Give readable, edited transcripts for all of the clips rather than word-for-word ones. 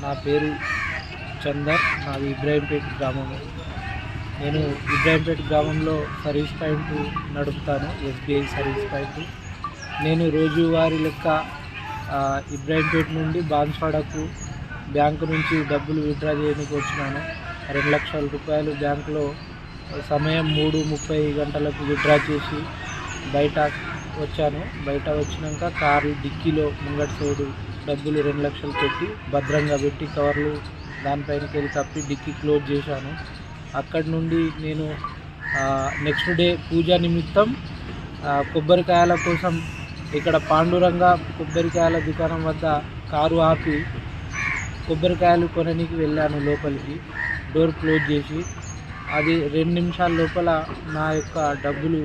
నా పేరు చందర్. నాది ఇబ్రాహీంపేట్ గ్రామము. నేను ఇబ్రాహీంపేట్ గ్రామంలో సర్వీస్ పాయింట్ నడుపుతాను, ఎస్బీఐ సర్వీస్ పాయింట్. నేను రోజువారీ లెక్క ఇబ్రాహీంపేట్ నుండి బాన్స్వాడకు బ్యాంకు నుంచి డబ్బులు విత్డ్రా చేయడానికి వచ్చినాను. 2 లక్షల రూపాయలు బ్యాంకులో సమయం 3:30 గంటలకు విత్డ్రా చేసి బయట వచ్చాను. బయట వచ్చినాక కారు డిక్కీలో ముంగటి సైడు డబ్బులు 2 లక్షలు పెట్టి భద్రంగా పెట్టి కవర్లు దానిపైనకి వెళ్ళి కప్పి డిక్కీ క్లోజ్ చేశాను. అక్కడి నుండి నేను నెక్స్ట్ డే పూజా నిమిత్తం కొబ్బరికాయల కోసం ఇక్కడ పాండురంగ కొబ్బరికాయల దుకాణం వద్ద కారు ఆపి కొబ్బరికాయలు కొనడానికి వెళ్ళాను. లోపలికి డోర్ క్లోజ్ చేసి అది 2 నిమిషాల లోపల నా యొక్క డబ్బులు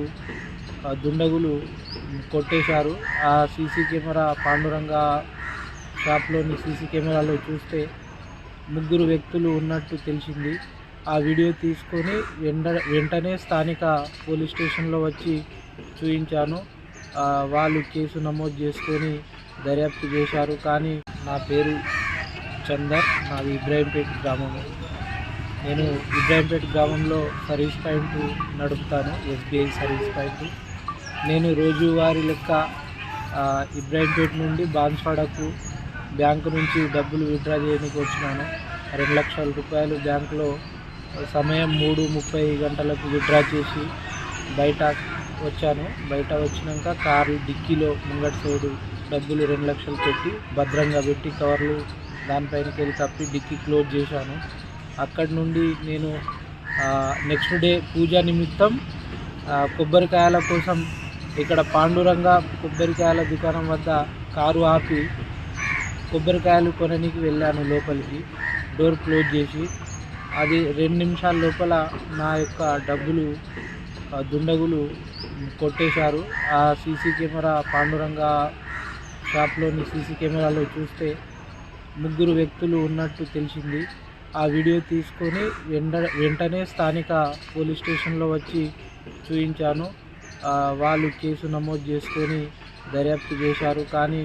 దుండగులు కొట్టేశారు. ఆ సీసీ కెమెరా పాండురంగ షాప్లోని సీసీ కెమెరాలో చూస్తే 3 వ్యక్తులు ఉన్నట్టు తెలిసింది. ఆ వీడియో తీసుకొని వెంటనే స్థానిక పోలీస్ స్టేషన్లో వచ్చి చూపించాను. వాళ్ళు కేసు నమోదు చేసుకొని దర్యాప్తు చేశారు. కానీ నా పేరు చందర్, నాది ఇబ్రాహీంపేట్ గ్రామము. నేను ఇబ్రాహీంపేట్ గ్రామంలో సర్వీస్ పాయింట్ నడుపుతాను, ఎస్బీఐ సర్వీస్ పాయింట్. నేను రోజువారీ లెక్క ఇబ్రాహీంపేట్ నుండి బాన్స్వాడకు బ్యాంకు నుంచి డబ్బులు విత్డ్రా చేయడానికి వచ్చినాను. 2 లక్షల రూపాయలు బ్యాంకులో సమయం 3:30 గంటలకు విత్డ్రా చేసి బయట వచ్చాను. బయట వచ్చినాక కారు డిక్కీలో ముంగటి సైడు డబ్బులు 2 లక్షలు పెట్టి భద్రంగా పెట్టి కవర్లు దానిపైనకి వెళ్ళి కప్పి డిక్కీ క్లోజ్ చేశాను. అక్కడి నుండి నేను నెక్స్ట్ డే పూజా నిమిత్తం కొబ్బరికాయల కోసం ఇక్కడ పాండురంగ కొబ్బరికాయల దుకాణం వద్ద కారు ఆపి కొబ్బరికాయలు కొనడానికి వెళ్ళాను. లోపలికి డోర్ క్లోజ్ చేసి అది 2 నిమిషాల లోపల నా యొక్క డబ్బులు దుండగులు కొట్టేశారు. ఆ సీసీ కెమెరా పాండురంగ షాప్లోని సీసీ కెమెరాలో చూస్తే 3 వ్యక్తులు ఉన్నట్టు తెలిసింది. ఆ వీడియో తీసుకొని వెంటనే స్థానిక పోలీస్ స్టేషన్లో వచ్చి చూపించాను. వాళ్ళు కేసు నమోదు చేసుకొని దర్యాప్తు చేశారు. కానీ